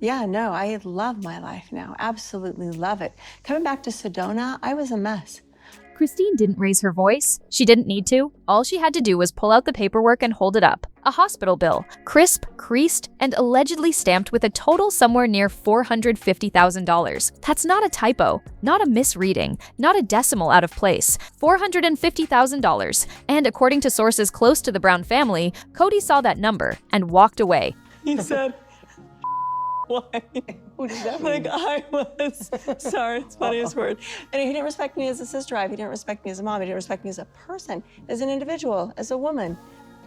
Yeah, no, I love my life now. Absolutely love it. Coming back to Sedona, I was a mess. Christine didn't raise her voice. She didn't need to. All she had to do was pull out the paperwork and hold it up. A hospital bill, crisp, creased, and allegedly stamped with a total somewhere near $450,000. That's not a typo, not a misreading, not a decimal out of place. $450,000. And according to sources close to the Brown family, Kody saw that number and walked away. He said, why? What does that Like, mean? I was, sorry, it's the funniest word. And he didn't respect me as a sister wife. He didn't respect me as a mom. He didn't respect me as a person, as an individual, as a woman.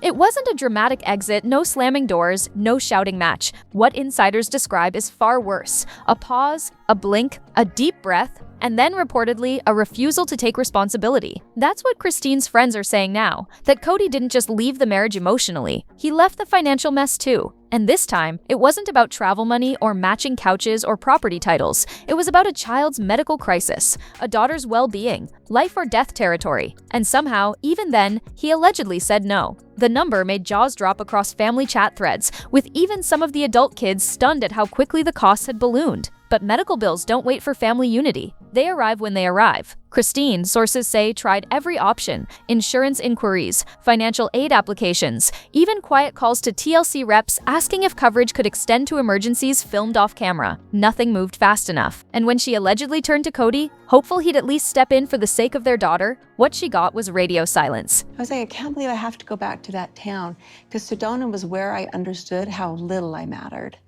It wasn't a dramatic exit, no slamming doors, no shouting match. What insiders describe is far worse. A pause, a blink, a deep breath, and then reportedly a refusal to take responsibility. That's what Christine's friends are saying now, that Kody didn't just leave the marriage emotionally, he left the financial mess too. And this time, it wasn't about travel money or matching couches or property titles. It was about a child's medical crisis, a daughter's well-being, life or death territory. And somehow, even then, he allegedly said no. The number made jaws drop across family chat threads, with even some of the adult kids stunned at how quickly the costs had ballooned. But medical bills don't wait for family unity. They arrive when they arrive. Christine, sources say, tried every option: insurance inquiries, financial aid applications, even quiet calls to TLC reps asking if coverage could extend to emergencies filmed off camera. Nothing moved fast enough. And when she allegedly turned to Kody, hopeful he'd at least step in for the sake of their daughter, what she got was radio silence. I was like, I can't believe I have to go back to that town, because Sedona was where I understood how little I mattered.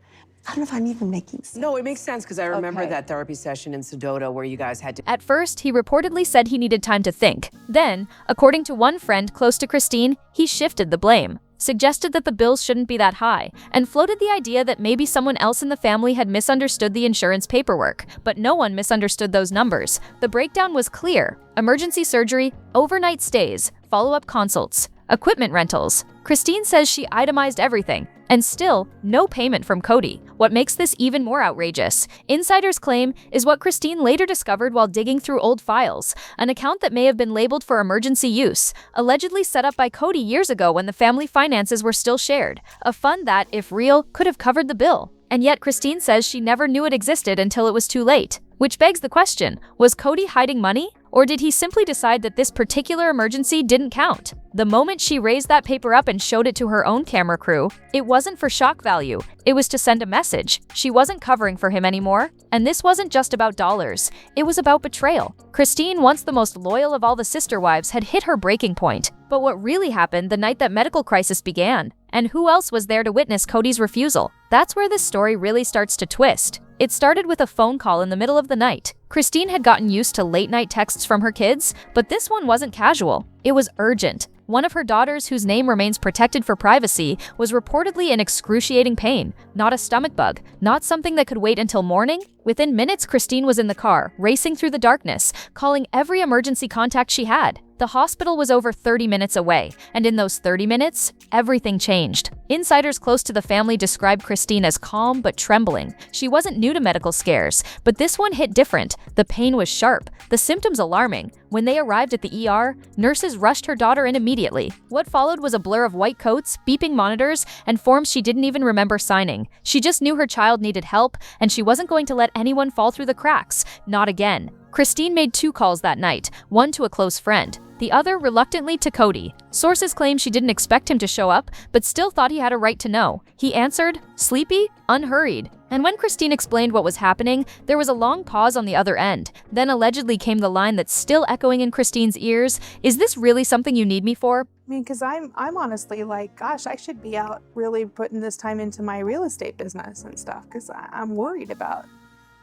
I don't know if I'm even making sense. No, it makes sense because I remember Okay. that therapy session in Sedona where you guys had to. At first, he reportedly said he needed time to think. Then, according to one friend close to Christine, he shifted the blame, suggested that the bills shouldn't be that high, and floated the idea that maybe someone else in the family had misunderstood the insurance paperwork. But no one misunderstood those numbers. The breakdown was clear: emergency surgery, overnight stays, follow-up consults, equipment rentals. Christine says she itemized everything, and still, no payment from Kody. What makes this even more outrageous, insiders claim, is what Christine later discovered while digging through old files. An account that may have been labeled for emergency use, allegedly set up by Kody years ago when the family finances were still shared. A fund that, if real, could have covered the bill. And yet Christine says she never knew it existed until it was too late. Which begs the question, was Kody hiding money? Or did he simply decide that this particular emergency didn't count? The moment she raised that paper up and showed it to her own camera crew, it wasn't for shock value. It was to send a message. She wasn't covering for him anymore. And this wasn't just about dollars. It was about betrayal. Christine, once the most loyal of all the sister wives, had hit her breaking point. But what really happened the night that medical crisis began? And who else was there to witness Kody's refusal? That's where this story really starts to twist. It started with a phone call in the middle of the night. Christine had gotten used to late-night texts from her kids, but this one wasn't casual. It was urgent. One of her daughters, whose name remains protected for privacy, was reportedly in excruciating pain. Not a stomach bug, not something that could wait until morning. Within minutes, Christine was in the car, racing through the darkness, calling every emergency contact she had. The hospital was over 30 minutes away, and in those 30 minutes, everything changed. Insiders close to the family described Christine as calm but trembling. She wasn't new to medical scares, but this one hit different. The pain was sharp, the symptoms alarming. When they arrived at the ER, nurses rushed her daughter in immediately. What followed was a blur of white coats, beeping monitors, and forms she didn't even remember signing. She just knew her child needed help, and she wasn't going to let anyone fall through the cracks. Not again. Christine made 2 calls that night, one to a close friend, the other reluctantly to Kody. Sources claim she didn't expect him to show up, but still thought he had a right to know. He answered, sleepy, unhurried. And when Christine explained what was happening, there was a long pause on the other end. Then allegedly came the line that's still echoing in Christine's ears, "Is this really something you need me for?" I mean, because I'm honestly like, gosh, I should be out really putting this time into my real estate business and stuff, because I'm worried about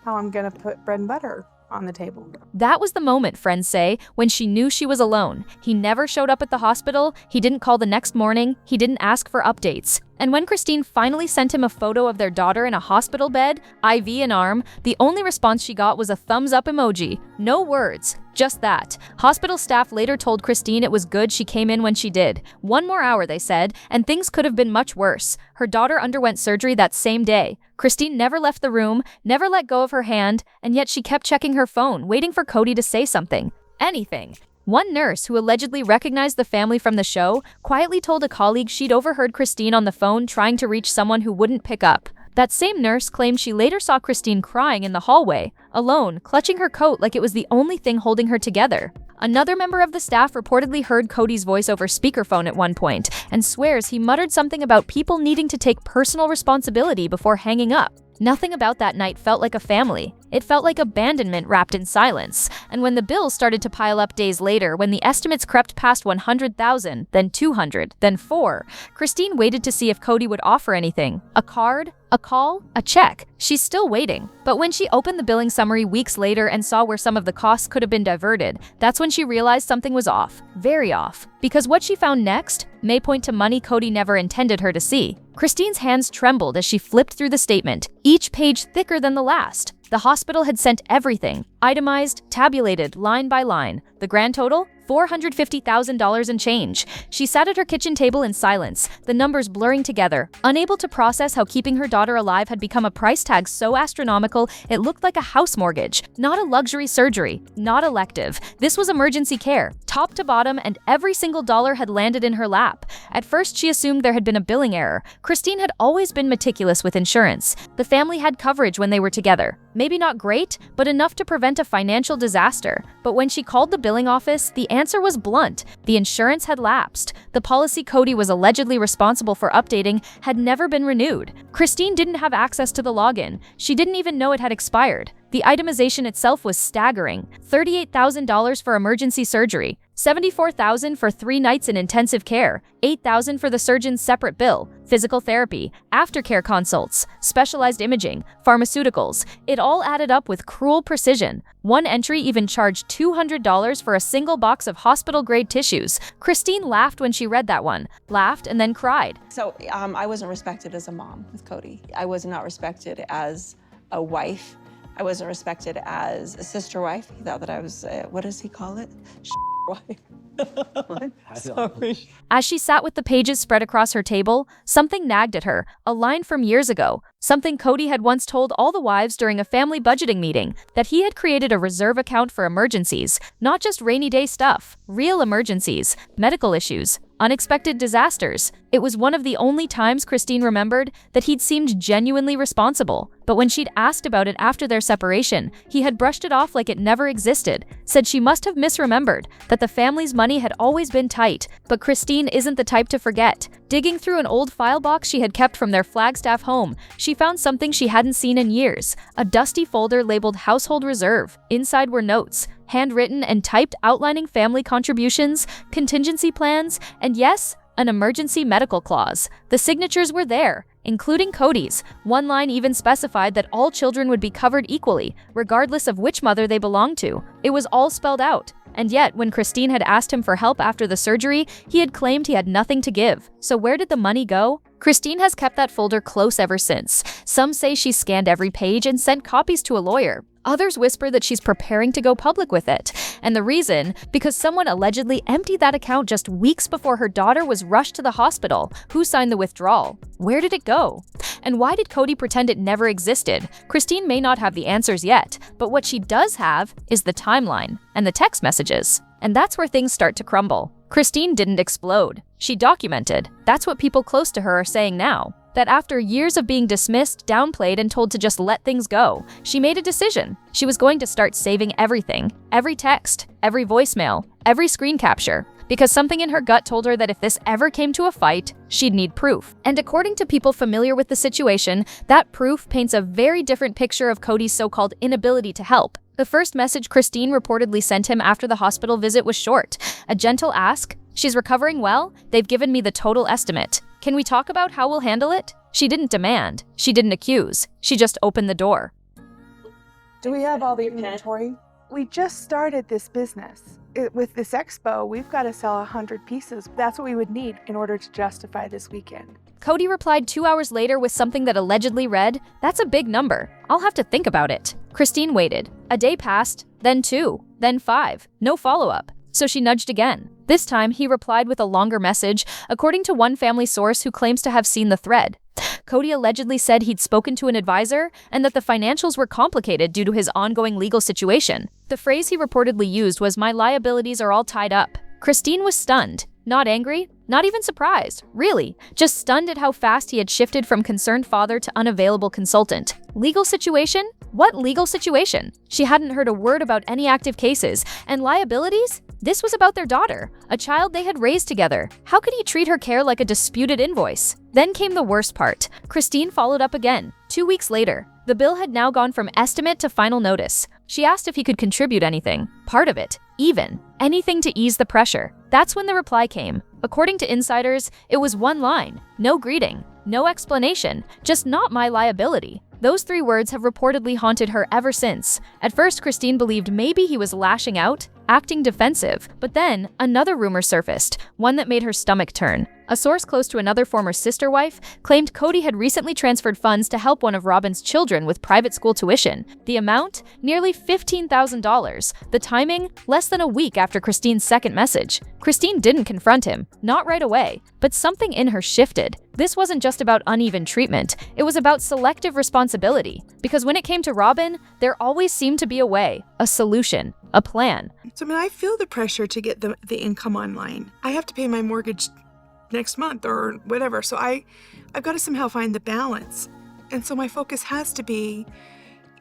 how I'm going to put bread and butter on the table. That was the moment, friends say, when she knew she was alone. He never showed up at the hospital, he didn't call the next morning, he didn't ask for updates. And when Christine finally sent him a photo of their daughter in a hospital bed, IV in arm, the only response she got was a thumbs up emoji. No words, just that. Hospital staff later told Christine it was good she came in when she did. 1 more hour, they said, and things could have been much worse. Her daughter underwent surgery that same day. Christine never left the room, never let go of her hand, and yet she kept checking her phone, waiting for Kody to say something. Anything. One nurse, who allegedly recognized the family from the show, quietly told a colleague she'd overheard Christine on the phone trying to reach someone who wouldn't pick up. That same nurse claimed she later saw Christine crying in the hallway, alone, clutching her coat like it was the only thing holding her together. Another member of the staff reportedly heard Kody's voice over speakerphone at one point and swears he muttered something about people needing to take personal responsibility before hanging up. Nothing about that night felt like a family. It felt like abandonment wrapped in silence. And when the bills started to pile up days later, when the estimates crept past 100,000, then 200, then 4, Christine waited to see if Kody would offer anything. A card? A call? A check? She's still waiting. But when she opened the billing summary weeks later and saw where some of the costs could have been diverted, that's when she realized something was off. Very off. Because what she found next may point to money Kody never intended her to see. Christine's hands trembled as she flipped through the statement, each page thicker than the last. The hospital had sent everything, itemized, tabulated, line by line. The grand total? $450,000 and change. She sat at her kitchen table in silence, the numbers blurring together, unable to process how keeping her daughter alive had become a price tag so astronomical it looked like a house mortgage. Not a luxury surgery, not elective. This was emergency care, top to bottom, and every single dollar had landed in her lap. At first, she assumed there had been a billing error. Christine had always been meticulous with insurance. The family had coverage when they were together. Maybe not great, but enough to prevent a financial disaster. But when she called the billing office, the answer was blunt. The insurance had lapsed. The policy Kody was allegedly responsible for updating had never been renewed. Christine didn't have access to the login. She didn't even know it had expired. The itemization itself was staggering. $38,000 for emergency surgery, $74,000 for 3 nights in intensive care, $8,000 for the surgeon's separate bill, physical therapy, aftercare consults, specialized imaging, pharmaceuticals. It all added up with cruel precision. One entry even charged $200 for a single box of hospital-grade tissues. Christine laughed when she read that one, laughed and then cried. So I wasn't respected as a mom with Kody. I was not respected as a wife. I wasn't respected as a sister wife. He thought that I was, what does he call it? Wife. Sorry. As she sat with the pages spread across her table, something nagged at her, a line from years ago, something Kody had once told all the wives during a family budgeting meeting, that he had created a reserve account for emergencies, not just rainy day stuff, real emergencies, medical issues, unexpected disasters. It was one of the only times Christine remembered that he'd seemed genuinely responsible. But when she'd asked about it after their separation, he had brushed it off like it never existed, said she must have misremembered, that the family's money had always been tight. But Christine isn't the type to forget. Digging through an old file box she had kept from their Flagstaff home, she found something she hadn't seen in years, a dusty folder labeled Household Reserve. Inside were notes, handwritten and typed outlining family contributions, contingency plans, and yes, an emergency medical clause. The signatures were there, including Kody's. One line even specified that all children would be covered equally, regardless of which mother they belonged to. It was all spelled out. And yet, when Christine had asked him for help after the surgery, he had claimed he had nothing to give. So where did the money go? Christine has kept that folder close ever since. Some say she scanned every page and sent copies to a lawyer. Others whisper that she's preparing to go public with it. And the reason? Because someone allegedly emptied that account just weeks before her daughter was rushed to the hospital. Who signed the withdrawal? Where did it go? And why did Kody pretend it never existed? Christine may not have the answers yet, but what she does have is the timeline and the text messages. And that's where things start to crumble. Christine didn't explode. She documented. That's what people close to her are saying now. That after years of being dismissed, downplayed, and told to just let things go, she made a decision. She was going to start saving everything. Every text, every voicemail, every screen capture. Because something in her gut told her that if this ever came to a fight, she'd need proof. And according to people familiar with the situation, that proof paints a very different picture of Kody's so-called inability to help. The first message Christine reportedly sent him after the hospital visit was short. A gentle ask, "She's recovering well? They've given me the total estimate. Can we talk about how we'll handle it?" She didn't demand. She didn't accuse. She just opened the door. Do we have all the inventory? We just started this business. With this expo, we've got to sell 100 pieces. That's what we would need in order to justify this weekend. Kody replied 2 hours later with something that allegedly read, "That's a big number. I'll have to think about it." Christine waited. A day passed, then 2, then 5. No follow-up. So she nudged again. This time, he replied with a longer message, according to one family source who claims to have seen the thread. Kody allegedly said he'd spoken to an advisor and that the financials were complicated due to his ongoing legal situation. The phrase he reportedly used was, "My liabilities are all tied up." Christine was stunned. Not angry, Not even surprised, really, just stunned at how fast he had shifted from concerned father to unavailable consultant. Legal situation? What legal situation? She hadn't heard a word about any active cases. And liabilities? This was about their daughter, a child they had raised together. How could he treat her care like a disputed invoice? Then came the worst part. Christine followed up again, 2 weeks later. The bill had now gone from estimate to final notice. She asked if he could contribute anything, part of it, even, anything to ease the pressure. That's when the reply came. According to insiders, it was one line, no greeting, no explanation, just not my liability. Those 3 words have reportedly haunted her ever since. At first, Christine believed maybe he was lashing out, acting defensive, but then another rumor surfaced, one that made her stomach turn. A source close to another former sister wife claimed Kody had recently transferred funds to help one of Robin's children with private school tuition. The amount? Nearly $15,000. The timing? Less than a week after Christine's second message. Christine didn't confront him, not right away, but something in her shifted. This wasn't just about uneven treatment, it was about selective responsibility. Because when it came to Robin, there always seemed to be a way, a solution, a plan. So, I feel the pressure to get the income online. I have to pay my mortgage next month or whatever. So I've got to somehow find the balance. And so my focus has to be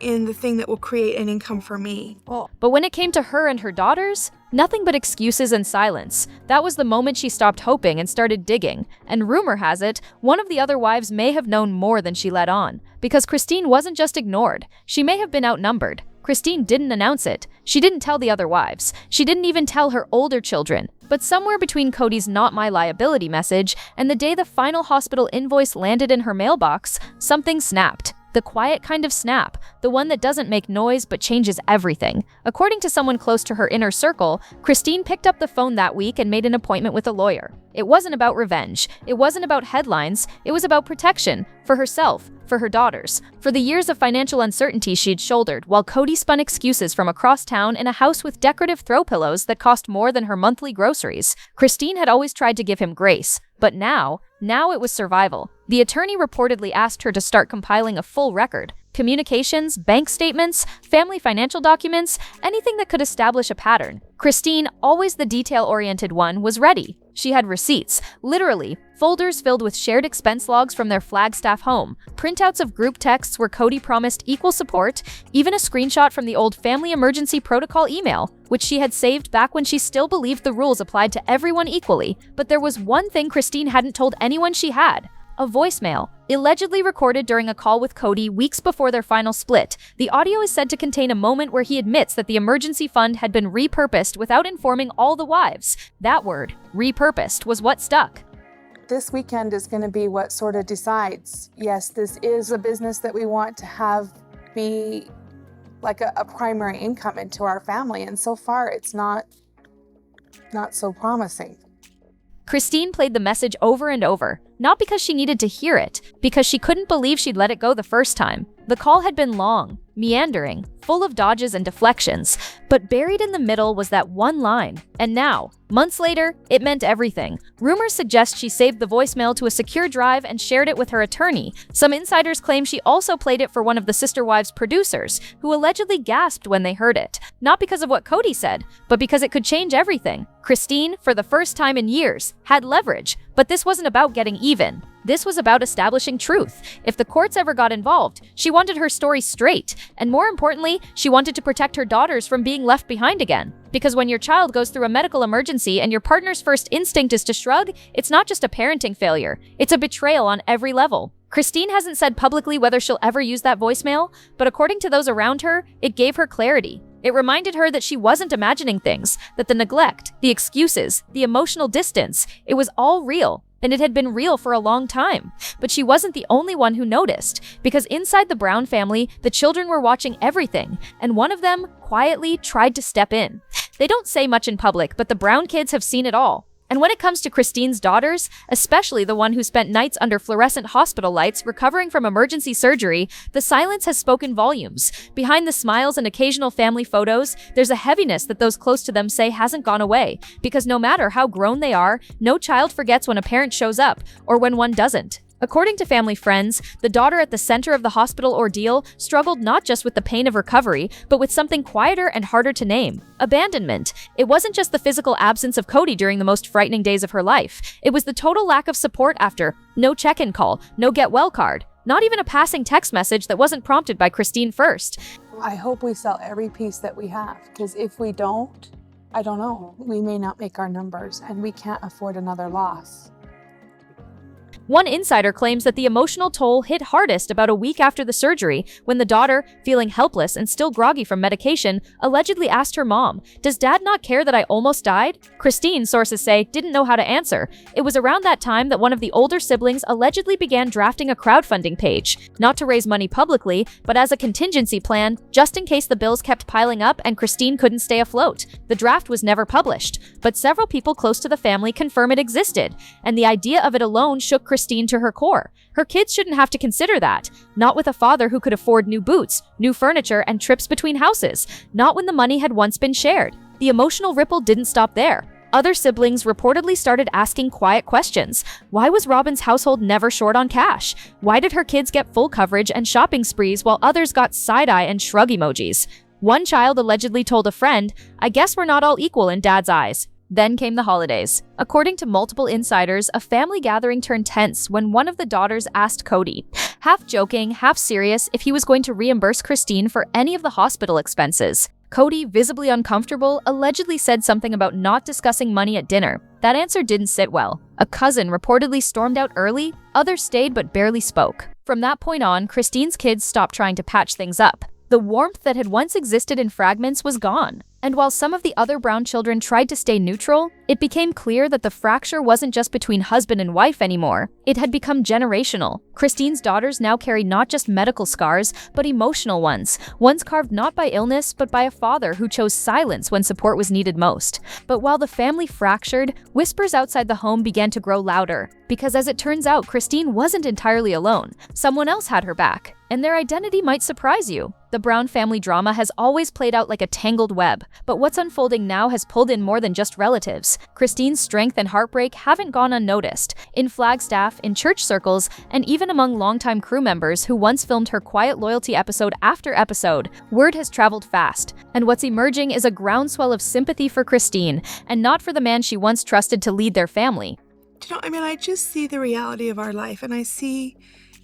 in the thing that will create an income for me. But when it came to her and her daughters, nothing but excuses and silence. That was the moment she stopped hoping and started digging. And rumor has it, one of the other wives may have known more than she let on. Because Christine wasn't just ignored, she may have been outnumbered. Christine didn't announce it. She didn't tell the other wives. She didn't even tell her older children. But somewhere between Kody's not my liability message and the day the final hospital invoice landed in her mailbox, something snapped. The quiet kind of snap, the one that doesn't make noise but changes everything. According to someone close to her inner circle, Christine picked up the phone that week and made an appointment with a lawyer. It wasn't about revenge. It wasn't about headlines. It was about protection, for herself, for her daughters, for the years of financial uncertainty she'd shouldered while Kody spun excuses from across town in a house with decorative throw pillows that cost more than her monthly groceries. Christine had always tried to give him grace, but now it was survival. The attorney reportedly asked her to start compiling a full record. Communications, bank statements, family financial documents, anything that could establish a pattern. Christine, always the detail-oriented one, was ready. She had receipts, literally, folders filled with shared expense logs from their Flagstaff home, printouts of group texts where Kody promised equal support, even a screenshot from the old family emergency protocol email, which she had saved back when she still believed the rules applied to everyone equally. But there was one thing Christine hadn't told anyone she had. A voicemail, allegedly recorded during a call with Kody weeks before their final split. The audio is said to contain a moment where he admits that the emergency fund had been repurposed without informing all the wives. That word, repurposed, was what stuck. This weekend is going to be what sort of decides, yes, this is a business that we want to have be like a primary income into our family. And so far, it's not so promising. Christine played the message over and over, not because she needed to hear it, because she couldn't believe she'd let it go the first time. The call had been long, meandering, full of dodges and deflections, but buried in the middle was that one line. And now, months later, it meant everything. Rumors suggest she saved the voicemail to a secure drive and shared it with her attorney. Some insiders claim she also played it for one of the sister wives' producers, who allegedly gasped when they heard it. Not because of what Kody said, but because it could change everything. Christine, for the first time in years, had leverage. But this wasn't about getting even. This was about establishing truth. If the courts ever got involved, she wanted her story straight. And more importantly, she wanted to protect her daughters from being left behind again. Because when your child goes through a medical emergency and your partner's first instinct is to shrug, it's not just a parenting failure. It's a betrayal on every level. Christine hasn't said publicly whether she'll ever use that voicemail, but according to those around her, it gave her clarity. It reminded her that she wasn't imagining things, that the neglect, the excuses, the emotional distance, it was all real. And it had been real for a long time. But she wasn't the only one who noticed, because inside the Brown family, the children were watching everything, and one of them quietly tried to step in. They don't say much in public, but the Brown kids have seen it all. And when it comes to Christine's daughters, especially the one who spent nights under fluorescent hospital lights recovering from emergency surgery, the silence has spoken volumes. Behind the smiles and occasional family photos, there's a heaviness that those close to them say hasn't gone away. Because no matter how grown they are, no child forgets when a parent shows up, or when one doesn't. According to family friends, the daughter at the center of the hospital ordeal struggled not just with the pain of recovery, but with something quieter and harder to name: abandonment. It wasn't just the physical absence of Kody during the most frightening days of her life. It was the total lack of support after. No check-in call, no get-well card, not even a passing text message that wasn't prompted by Christine first. I hope we sell every piece that we have, because if we don't, I don't know, we may not make our numbers, and we can't afford another loss. One insider claims that the emotional toll hit hardest about a week after the surgery, when the daughter, feeling helpless and still groggy from medication, allegedly asked her mom, "Does Dad not care that I almost died?" Christine, sources say, didn't know how to answer. It was around that time that one of the older siblings allegedly began drafting a crowdfunding page, not to raise money publicly, but as a contingency plan, just in case the bills kept piling up and Christine couldn't stay afloat. The draft was never published, but several people close to the family confirm it existed, and the idea of it alone shook Christine to her core. Her kids shouldn't have to consider that. Not with a father who could afford new boots, new furniture, and trips between houses. Not when the money had once been shared. The emotional ripple didn't stop there. Other siblings reportedly started asking quiet questions. Why was Robyn's household never short on cash? Why did her kids get full coverage and shopping sprees while others got side-eye and shrug emojis? One child allegedly told a friend, "I guess we're not all equal in Dad's eyes." Then came the holidays. According to multiple insiders, a family gathering turned tense when one of the daughters asked Kody, half joking, half serious, if he was going to reimburse Christine for any of the hospital expenses. Kody, visibly uncomfortable, allegedly said something about not discussing money at dinner. That answer didn't sit well. A cousin reportedly stormed out early, others stayed but barely spoke. From that point on, Christine's kids stopped trying to patch things up. The warmth that had once existed in fragments was gone. And while some of the other Brown children tried to stay neutral, it became clear that the fracture wasn't just between husband and wife anymore. It had become generational. Christine's daughters now carry not just medical scars, but emotional ones carved not by illness, but by a father who chose silence when support was needed most. But while the family fractured, whispers outside the home began to grow louder. Because as it turns out, Christine wasn't entirely alone. Someone else had her back. And their identity might surprise you. The Brown family drama has always played out like a tangled web, but what's unfolding now has pulled in more than just relatives. Christine's strength and heartbreak haven't gone unnoticed. In Flagstaff, in church circles, and even among longtime crew members who once filmed her quiet loyalty episode after episode, word has traveled fast. And what's emerging is a groundswell of sympathy for Christine, and not for the man she once trusted to lead their family. I just see the reality of our life, and I see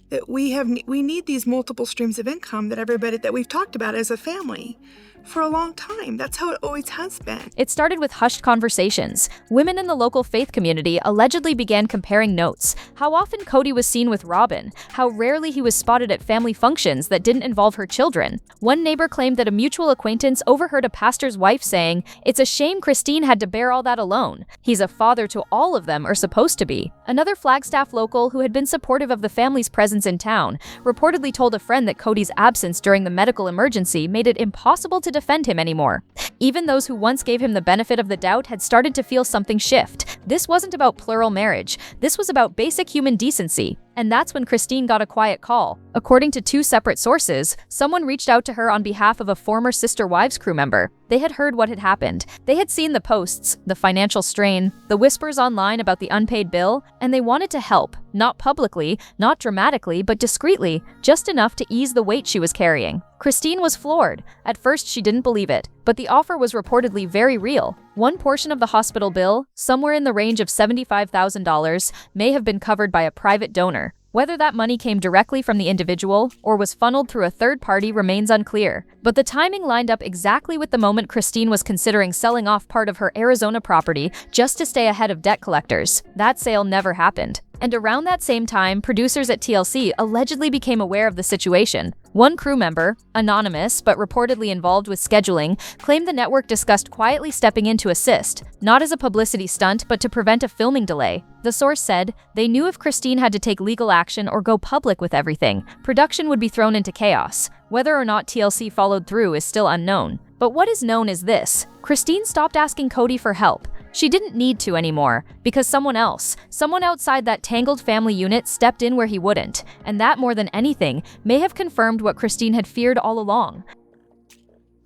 that we need these multiple streams of income that we've talked about as a family for a long time. That's how it always has been. It started with hushed conversations. Women in the local faith community allegedly began comparing notes. How often Kody was seen with Robyn, how rarely he was spotted at family functions that didn't involve her children. One neighbor claimed that a mutual acquaintance overheard a pastor's wife saying, "It's a shame Christine had to bear all that alone. He's a father to all of them, or supposed to be." Another Flagstaff local who had been supportive of the family's presence in town reportedly told a friend that Kody's absence during the medical emergency made it impossible to defend him anymore. Even those who once gave him the benefit of the doubt had started to feel something shift. This wasn't about plural marriage. This was about basic human decency. And that's when Christine got a quiet call. According to two separate sources, someone reached out to her on behalf of a former Sister Wives crew member. They had heard what had happened. They had seen the posts, the financial strain, the whispers online about the unpaid bill, and they wanted to help. Not publicly, not dramatically, but discreetly, just enough to ease the weight she was carrying. Christine was floored. At first, she didn't believe it, but the offer was reportedly very real. One portion of the hospital bill, somewhere in the range of $75,000, may have been covered by a private donor. Whether that money came directly from the individual or was funneled through a third party remains unclear. But the timing lined up exactly with the moment Christine was considering selling off part of her Arizona property just to stay ahead of debt collectors. That sale never happened. And around that same time, producers at TLC allegedly became aware of the situation. One crew member, anonymous but reportedly involved with scheduling, claimed the network discussed quietly stepping in to assist, not as a publicity stunt but to prevent a filming delay. The source said, they knew if Christine had to take legal action or go public with everything, production would be thrown into chaos. Whether or not TLC followed through is still unknown. But what is known is this: Christine stopped asking Kody for help. She didn't need to anymore, because someone outside that tangled family unit stepped in where he wouldn't, and that more than anything may have confirmed what Christine had feared all along.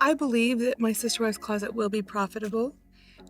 I believe that my Sister Wives Closet will be profitable.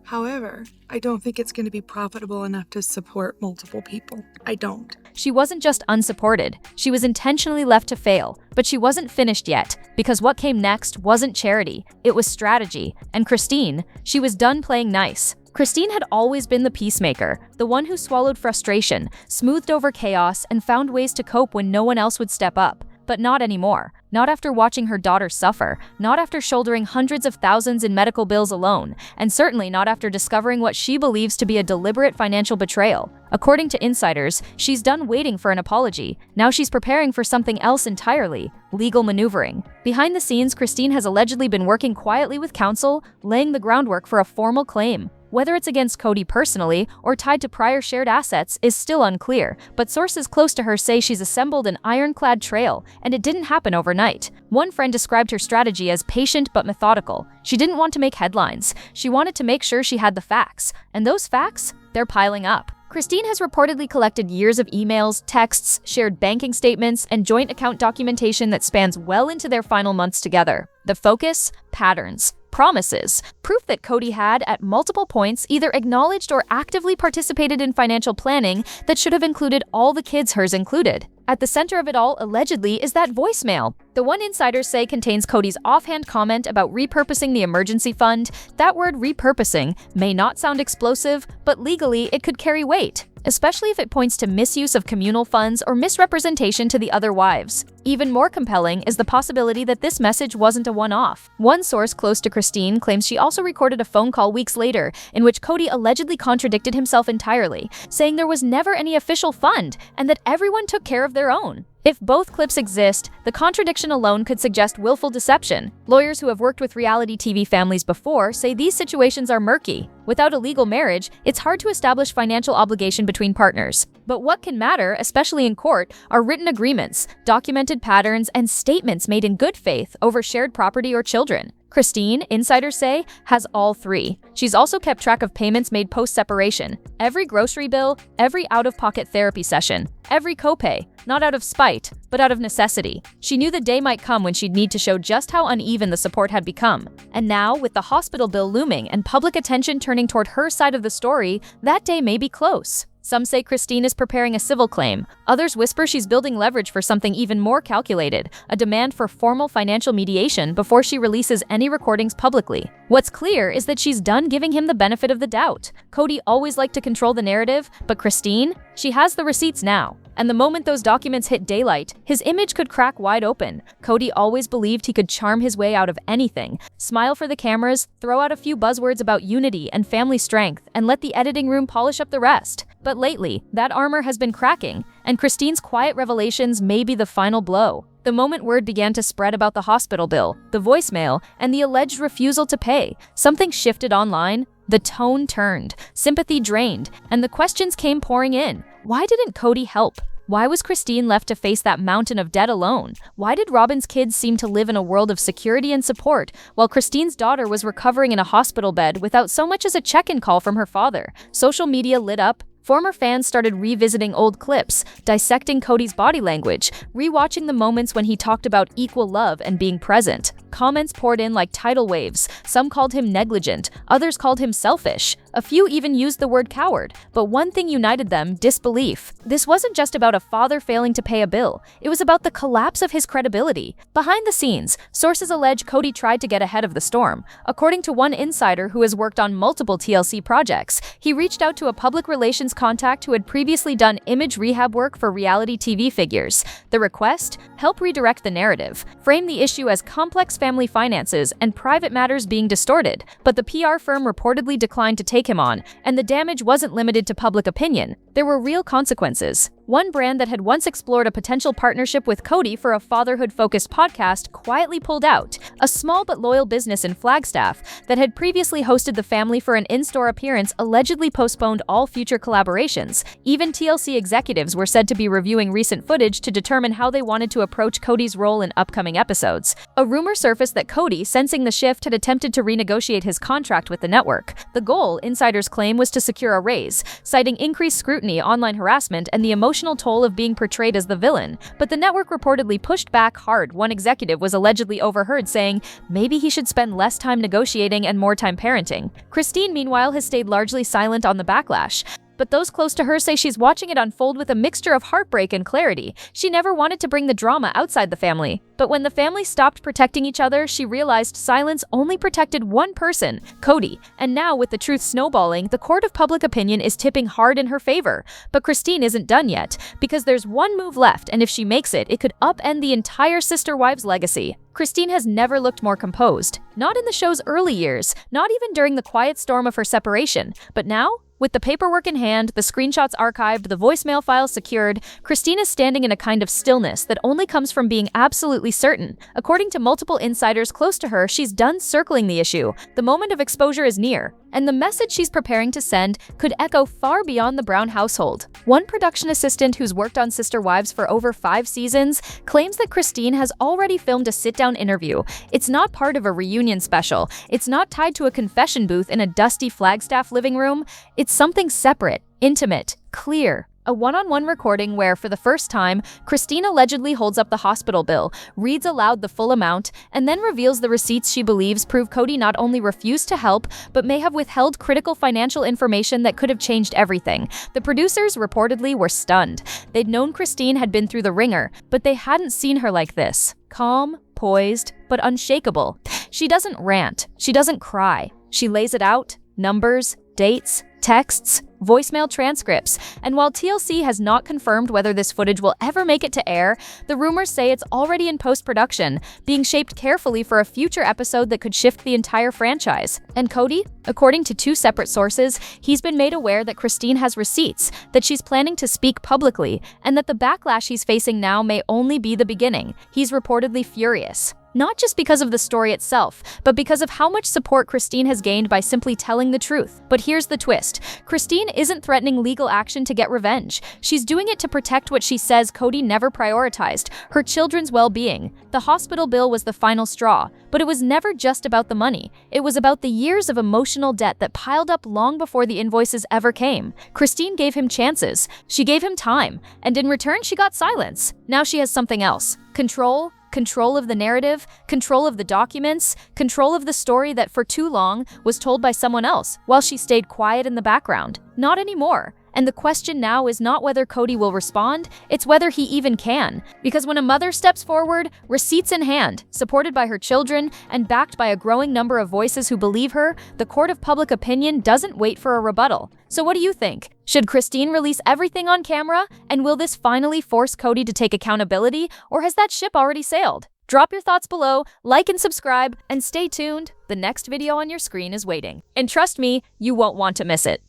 However, I don't think it's going to be profitable enough to support multiple people. I don't. She wasn't just unsupported, she was intentionally left to fail. But she wasn't finished yet, because what came next wasn't charity, it was strategy. And Christine, she was done playing nice. Christine had always been the peacemaker, the one who swallowed frustration, smoothed over chaos, and found ways to cope when no one else would step up. But not anymore. Not after watching her daughter suffer, not after shouldering hundreds of thousands in medical bills alone, and certainly not after discovering what she believes to be a deliberate financial betrayal. According to insiders, she's done waiting for an apology. Now she's preparing for something else entirely: legal maneuvering. Behind the scenes, Christine has allegedly been working quietly with counsel, laying the groundwork for a formal claim. Whether it's against Kody personally or tied to prior shared assets is still unclear, but sources close to her say she's assembled an ironclad trail, and it didn't happen overnight. One friend described her strategy as patient but methodical. She didn't want to make headlines. She wanted to make sure she had the facts. And those facts? They're piling up. Christine has reportedly collected years of emails, texts, shared banking statements, and joint account documentation that spans well into their final months together. The focus? Patterns. Promises. Proof that Kody had, at multiple points, either acknowledged or actively participated in financial planning that should have included all the kids, hers included. At the center of it all, allegedly, is that voicemail. The one insiders say contains Kody's offhand comment about repurposing the emergency fund. That word, repurposing, may not sound explosive, but legally it could carry weight, especially if it points to misuse of communal funds or misrepresentation to the other wives. Even more compelling is the possibility that this message wasn't a one-off. One source close to Christine claims she also recorded a phone call weeks later in which Kody allegedly contradicted himself entirely, saying there was never any official fund and that everyone took care of their own. If both clips exist, the contradiction alone could suggest willful deception. Lawyers who have worked with reality TV families before say these situations are murky. Without a legal marriage, it's hard to establish financial obligation between partners. But what can matter, especially in court, are written agreements, documented patterns, and statements made in good faith over shared property or children. Christine, insiders say, has all three. She's also kept track of payments made post-separation. Every grocery bill, every out-of-pocket therapy session, every copay, not out of spite, but out of necessity. She knew the day might come when she'd need to show just how uneven the support had become. And now, with the hospital bill looming and public attention turning toward her side of the story, that day may be close. Some say Christine is preparing a civil claim. Others whisper she's building leverage for something even more calculated, a demand for formal financial mediation before she releases any recordings publicly. What's clear is that she's done giving him the benefit of the doubt. Kody always liked to control the narrative, but Christine? She has the receipts now. And the moment those documents hit daylight, his image could crack wide open. Kody always believed he could charm his way out of anything. Smile for the cameras, throw out a few buzzwords about unity and family strength, and let the editing room polish up the rest. But lately, that armor has been cracking, and Christine's quiet revelations may be the final blow. The moment word began to spread about the hospital bill, the voicemail, and the alleged refusal to pay, something shifted online. The tone turned, sympathy drained, and the questions came pouring in. Why didn't Kody help? Why was Christine left to face that mountain of debt alone? Why did Robin's kids seem to live in a world of security and support, while Christine's daughter was recovering in a hospital bed without so much as a check-in call from her father? Social media lit up. Former fans started revisiting old clips, dissecting Kody's body language, rewatching the moments when he talked about equal love and being present. Comments poured in like tidal waves. Some called him negligent, others called him selfish. A few even used the word coward, but one thing united them: disbelief. This wasn't just about a father failing to pay a bill. It was about the collapse of his credibility. Behind the scenes, sources allege Kody tried to get ahead of the storm. According to one insider who has worked on multiple TLC projects, he reached out to a public relations contact who had previously done image rehab work for reality TV figures. The request? Help redirect the narrative, frame the issue as complex family finances and private matters being distorted. But the PR firm reportedly declined to take him on, and the damage wasn't limited to public opinion. There were real consequences. One brand that had once explored a potential partnership with Kody for a fatherhood-focused podcast quietly pulled out. A small but loyal business in Flagstaff that had previously hosted the family for an in-store appearance allegedly postponed all future collaborations. Even TLC executives were said to be reviewing recent footage to determine how they wanted to approach Kody's role in upcoming episodes. A rumor surfaced that Kody, sensing the shift, had attempted to renegotiate his contract with the network. The goal, insiders claim, was to secure a raise, citing increased scrutiny, online harassment, and the emotional emotional toll of being portrayed as the villain, but the network reportedly pushed back hard. One executive was allegedly overheard saying maybe he should spend less time negotiating and more time parenting. Christine, meanwhile, has stayed largely silent on the backlash. But those close to her say she's watching it unfold with a mixture of heartbreak and clarity. She never wanted to bring the drama outside the family. But when the family stopped protecting each other, she realized silence only protected one person, Kody. And now, with the truth snowballing, the court of public opinion is tipping hard in her favor. But Christine isn't done yet, because there's one move left, and if she makes it, it could upend the entire sister wives' legacy. Christine has never looked more composed. Not in the show's early years, not even during the quiet storm of her separation. But now, with the paperwork in hand, the screenshots archived, the voicemail files secured, Christine is standing in a kind of stillness that only comes from being absolutely certain. According to multiple insiders close to her, she's done circling the issue. The moment of exposure is near, and the message she's preparing to send could echo far beyond the Brown household. One production assistant who's worked on Sister Wives for over 5 seasons claims that Christine has already filmed a sit-down interview. It's not part of a reunion special. It's not tied to a confession booth in a dusty Flagstaff living room. It's something separate, intimate, clear. A one-on-one recording where, for the first time, Christine allegedly holds up the hospital bill, reads aloud the full amount, and then reveals the receipts she believes prove Kody not only refused to help, but may have withheld critical financial information that could have changed everything. The producers reportedly were stunned. They'd known Christine had been through the ringer, but they hadn't seen her like this. Calm, poised, but unshakable. She doesn't rant. She doesn't cry. She lays it out. Numbers, dates, texts, voicemail transcripts, and while TLC has not confirmed whether this footage will ever make it to air, the rumors say it's already in post-production, being shaped carefully for a future episode that could shift the entire franchise. And Kody? According to 2 separate sources, he's been made aware that Christine has receipts, that she's planning to speak publicly, and that the backlash he's facing now may only be the beginning. He's reportedly furious. Not just because of the story itself, but because of how much support Christine has gained by simply telling the truth. But here's the twist. Christine isn't threatening legal action to get revenge. She's doing it to protect what she says Kody never prioritized, her children's well-being. The hospital bill was the final straw, but it was never just about the money. It was about the years of emotional debt that piled up long before the invoices ever came. Christine gave him chances. She gave him time, and in return she got silence. Now she has something else. Control of the narrative, control of the documents, control of the story that for too long was told by someone else while she stayed quiet in the background. Not anymore. And the question now is not whether Kody will respond, it's whether he even can. Because when a mother steps forward, receipts in hand, supported by her children, and backed by a growing number of voices who believe her, the court of public opinion doesn't wait for a rebuttal. So what do you think? Should Christine release everything on camera? And will this finally force Kody to take accountability, or has that ship already sailed? Drop your thoughts below, like and subscribe, and stay tuned. The next video on your screen is waiting. And trust me, you won't want to miss it.